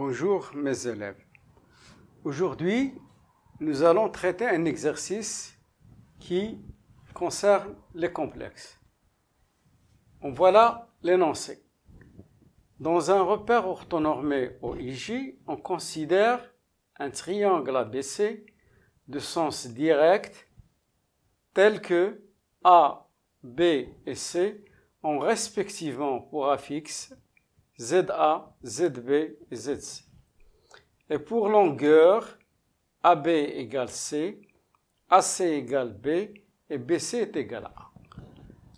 Bonjour mes élèves. Aujourd'hui, nous allons traiter un exercice qui concerne les complexes. Voilà l'énoncé. Dans un repère orthonormé OIJ, on considère un triangle ABC de sens direct tel que A, B et C ont respectivement pour affixe ZA, ZB et ZC. Et pour longueur, AB égale C, AC égale B et BC est égal à A.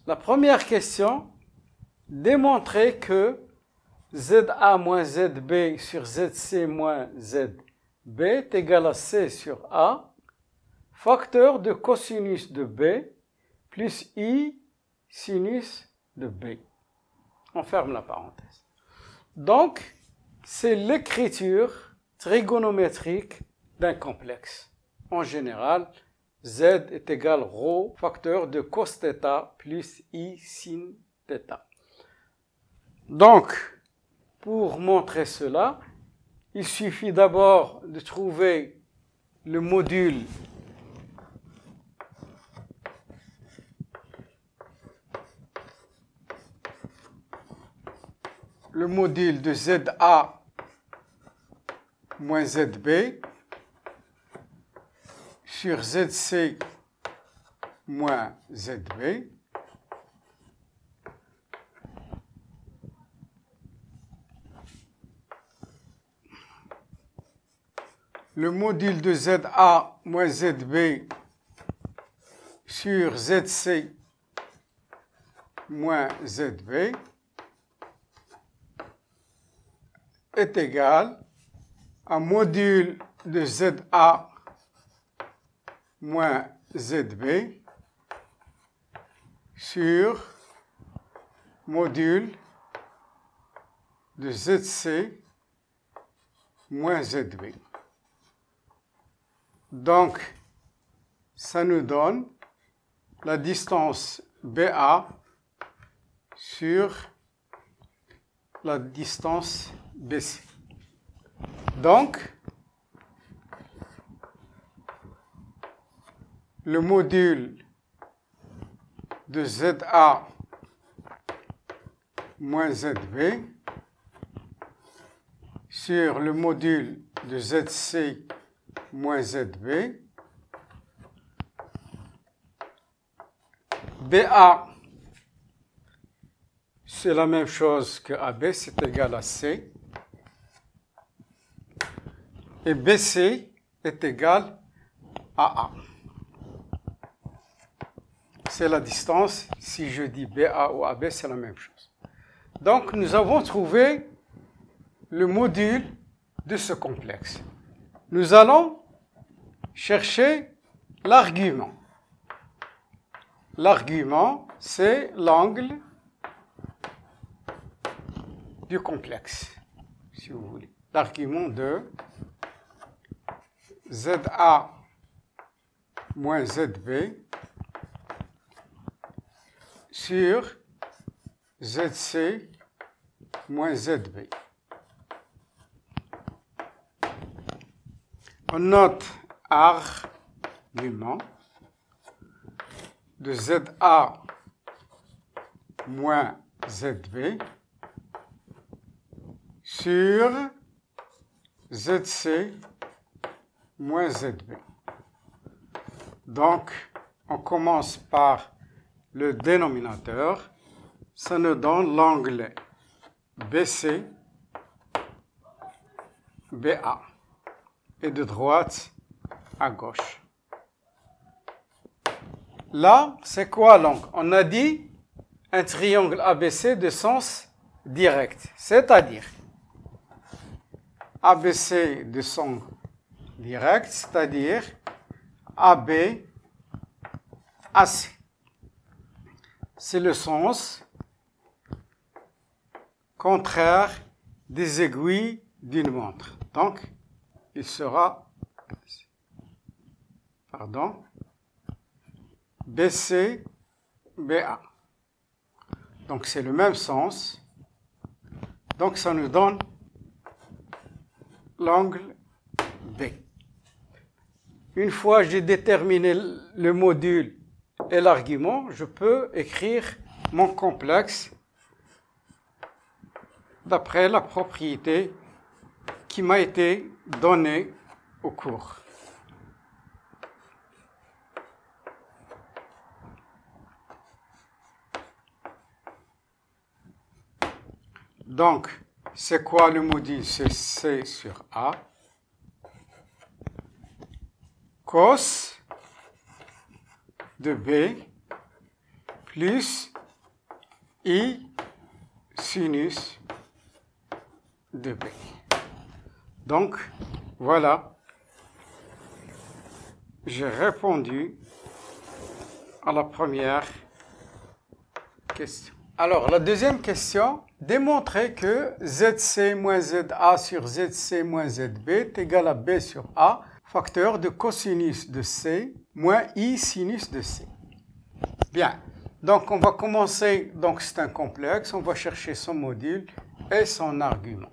La première question, démontrer que ZA moins ZB sur ZC moins ZB est égal à C sur A, facteur de cosinus de B plus I sinus de B. On ferme la parenthèse. Donc, c'est l'écriture trigonométrique d'un complexe. En général, Z est égal ρ, facteur de cos θ plus I sin θ. Donc, pour montrer cela, il suffit d'abord de trouver le module de ZA moins ZB sur ZC moins ZB le module de ZA moins ZB sur ZC moins ZB est égal à module de ZA moins ZB sur module de ZC moins ZB. Donc, ça nous donne la distance BA sur la distance BC. Donc, le module de ZA moins ZB sur le module de ZC moins ZB, BA, c'est la même chose que AB, c'est égal à C, et BC est égal à A. C'est la distance, si je dis BA ou AB, c'est la même chose. Donc, nous avons trouvé le module de ce complexe. Nous allons chercher l'argument. L'argument, c'est l'angle du complexe, si vous voulez. L'argument de ZA moins ZB sur ZC moins ZB. On note argument de ZA moins ZB sur ZC moins ZB. Donc, on commence par le dénominateur. Ça nous donne l'angle BC, BA. Et de droite à gauche. Là, c'est quoi l'angle? On a dit un triangle ABC de sens direct, c'est-à-dire ABC de sens direct, c'est-à-dire AB, AC. C'est le sens contraire des aiguilles d'une montre. Donc, il sera BC, BA. Donc, c'est le même sens. Donc, ça nous donne l'angle B. Une fois j'ai déterminé le module et l'argument, je peux écrire mon complexe d'après la propriété qui m'a été donnée au cours. Donc, c'est quoi le module? C'est C sur A. Cos de B plus I sinus de B. Donc, voilà, j'ai répondu à la première question. Alors, la deuxième question, démontrer que ZC moins ZA sur ZC moins ZB est égal à B sur A, facteur de cosinus de C moins I sinus de C. Bien, donc on va commencer, donc c'est un complexe, on va chercher son module et son argument.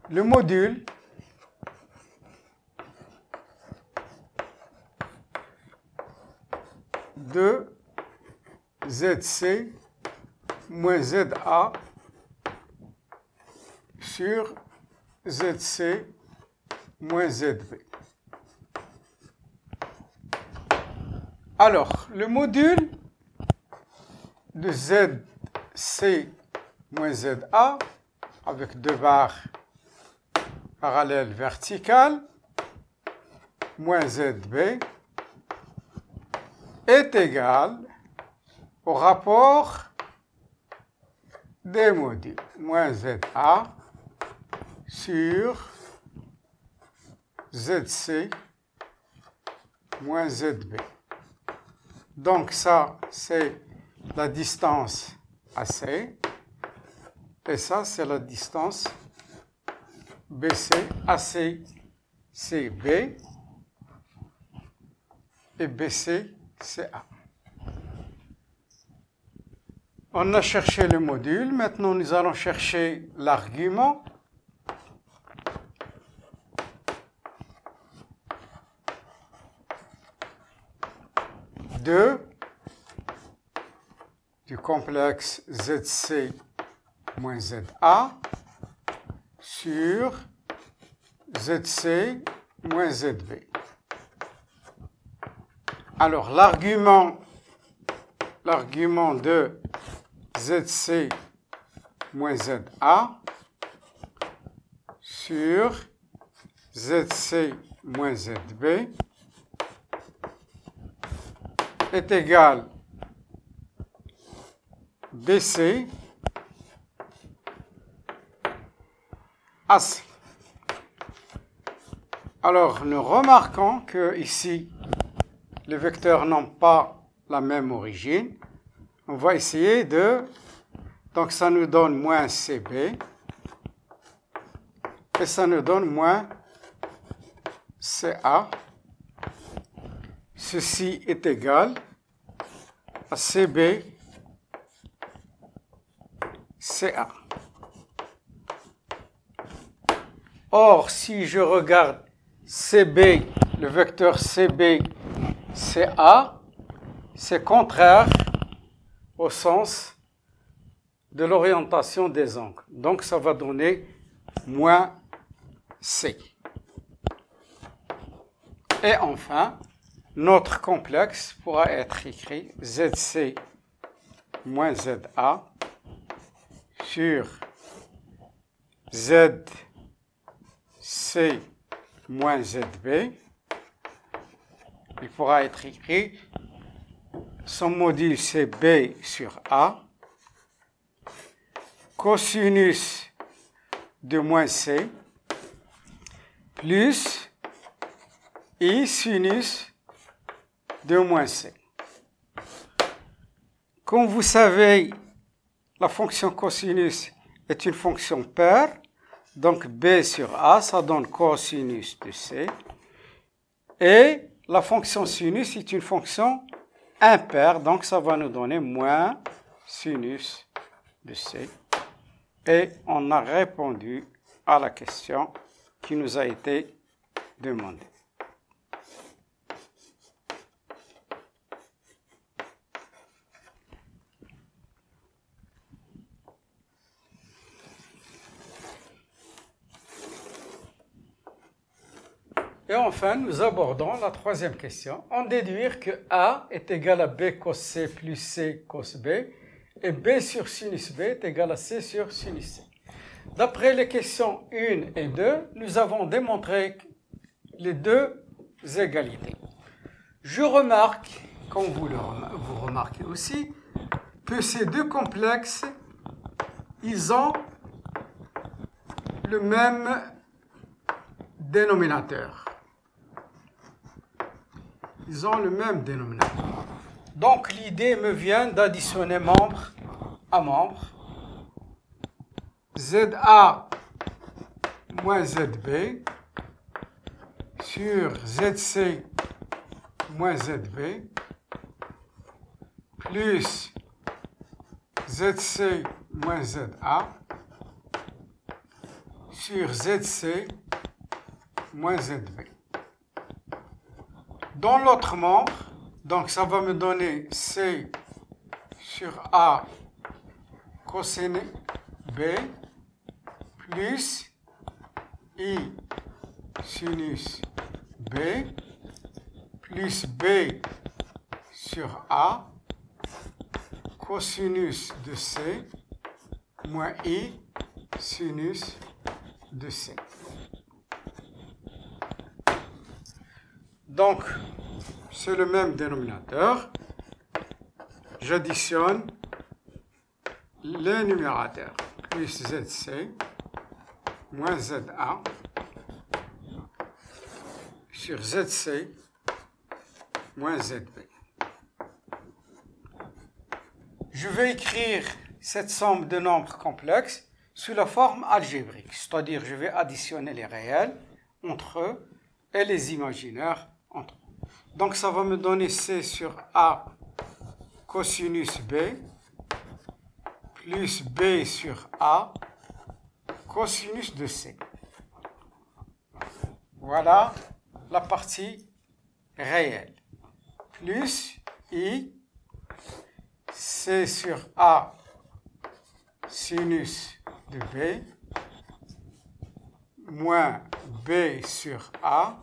Le module de ZC moins ZA sur ZC moins ZB. Alors, le module de ZC moins ZA avec deux barres parallèles verticales moins ZB est égal au rapport des modules moins ZA sur ZC moins ZB. Donc ça, c'est la distance AC et ça, c'est la distance BC, AC, CB et BC, CA. On a cherché le module, maintenant nous allons chercher l'argument. Du complexe ZC moins ZA sur ZC moins ZB. Alors l'argument de ZC moins ZA sur ZC moins ZB est égal BC AC. Alors, nous remarquons que ici, les vecteurs n'ont pas la même origine. On va essayer de... Donc, ça nous donne moins CB. Et ça nous donne moins CA. Ceci est égal à CB, CA. Or, si je regarde CB, le vecteur CB, CA, c'est contraire au sens de l'orientation des angles. Donc, ça va donner moins C. Et enfin, notre complexe pourra être écrit ZC moins ZA sur ZC moins ZB. Il pourra être écrit, son module c'est B sur A, cosinus de moins C, plus I sinus de moins C. Comme vous savez, la fonction cosinus est une fonction paire, donc B sur A, ça donne cosinus de C, et la fonction sinus est une fonction impaire, donc ça va nous donner moins sinus de C, et on a répondu à la question qui nous a été demandée. Et enfin, nous abordons la troisième question. En déduire que A est égal à B cos C plus C cos B et B sur sinus B est égal à C sur sinus C. D'après les questions 1 et 2, nous avons démontré les deux égalités. Je remarque, comme vous remarquez aussi, que ces deux complexes, ils ont le même dénominateur. Ils ont le même dénominateur. Donc l'idée me vient d'additionner membre à membre. ZA moins ZB sur ZC moins ZB plus ZC moins ZA sur ZC moins ZB. Dans l'autre membre, donc ça va me donner C sur A cosine B plus I sinus B plus B sur A cosinus de C moins I sinus de C. Donc, c'est le même dénominateur. J'additionne les numérateurs. Plus ZC moins ZA sur ZC moins ZB. Je vais écrire cette somme de nombres complexes sous la forme algébrique, c'est-à-dire je vais additionner les réels entre eux et les imaginaires entre eux. Donc ça va me donner C sur A cosinus B plus B sur A cosinus de C. Voilà la partie réelle. Plus I C sur A sinus de B moins B sur A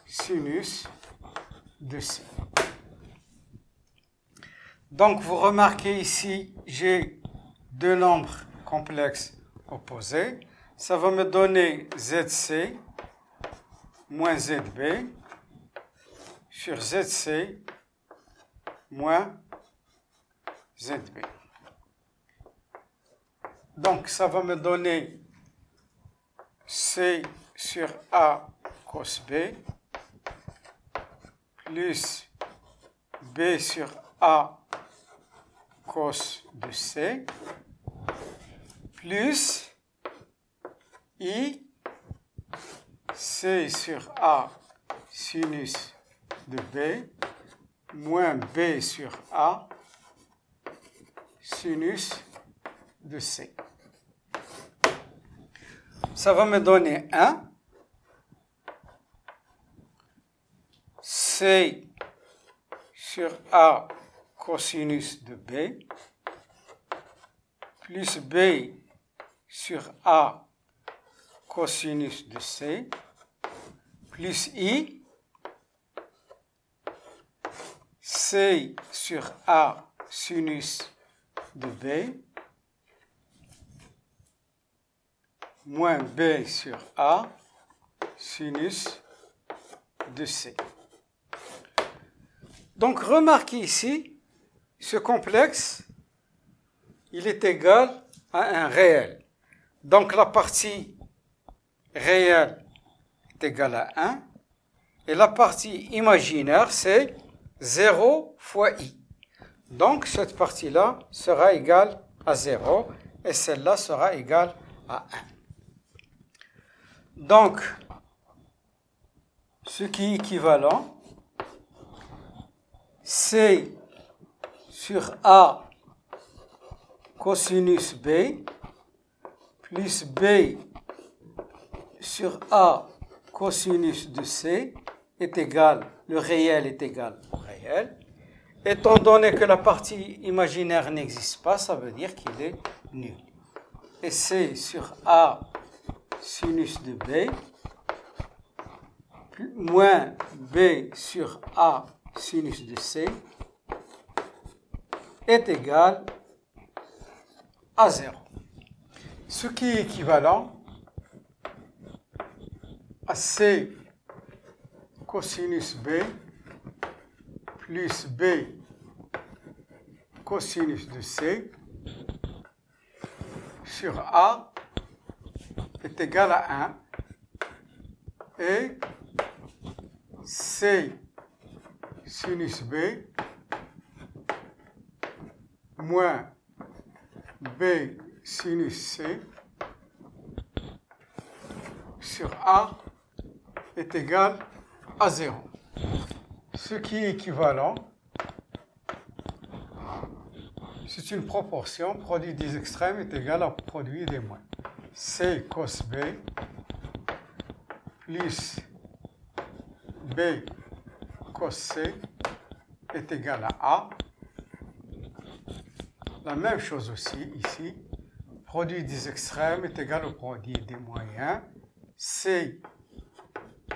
sinus de C. Donc vous remarquez ici, j'ai deux nombres complexes opposés. Ça va me donner ZC moins ZB sur ZC moins ZB. Donc ça va me donner C sur A cos B plus B sur A cos de C plus I C sur A sinus de B moins B sur A sinus de C. Ça va me donner 1. C sur A cosinus de B plus B sur A cosinus de C plus I C sur A sinus de B moins B sur A sinus de C. Donc remarquez ici, ce complexe, il est égal à un réel. Donc la partie réelle est égale à 1 et la partie imaginaire c'est 0 fois I. Donc cette partie-là sera égale à 0 et celle-là sera égale à 1. Donc, ce qui est équivalent, C sur A cosinus B plus B sur A cosinus de C est égal, le réel est égal au réel. Étant donné que la partie imaginaire n'existe pas, ça veut dire qu'il est nul. Et C sur A sinus de B moins B sur A sinus de C est égal à 0. Ce qui est équivalent à C cosinus B plus B cosinus de C sur A est égal à 1 et C sinus B moins B sinus C sur A est égal à 0. Ce qui est équivalent, c'est une proportion, produit des extrêmes est égal à produit des moins. C cos B plus B cos C est égal à A. La même chose aussi ici, produit des extrêmes est égal au produit des moyens. C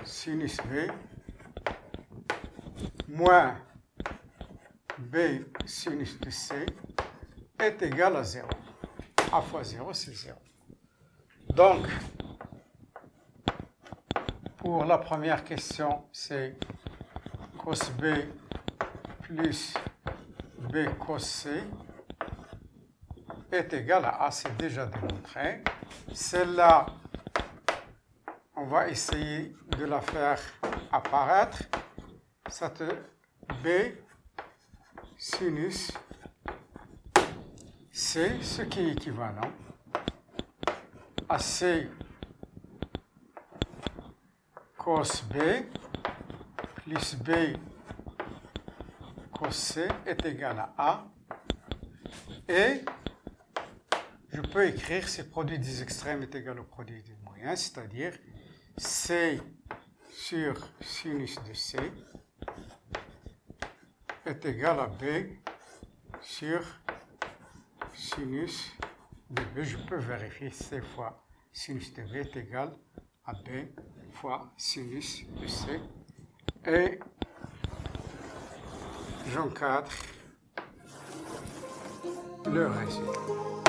sinus B moins B sinus de C est égal à 0. A fois 0, c'est 0. Donc, pour la première question, c'est cos B plus B cos C est égal à A, c'est déjà démontré. Celle-là, on va essayer de la faire apparaître. Cette B sinus C, ce qui est équivalent à C cos B plus B cos C est égal à A. Et je peux écrire ce produit des extrêmes est égal au produit des moyens, c'est-à-dire C sur sinus de C est égal à B sur sinus de B. Je peux vérifier C fois sinus de B est égal à B fois sinus de C. Et j'encadre le résultat.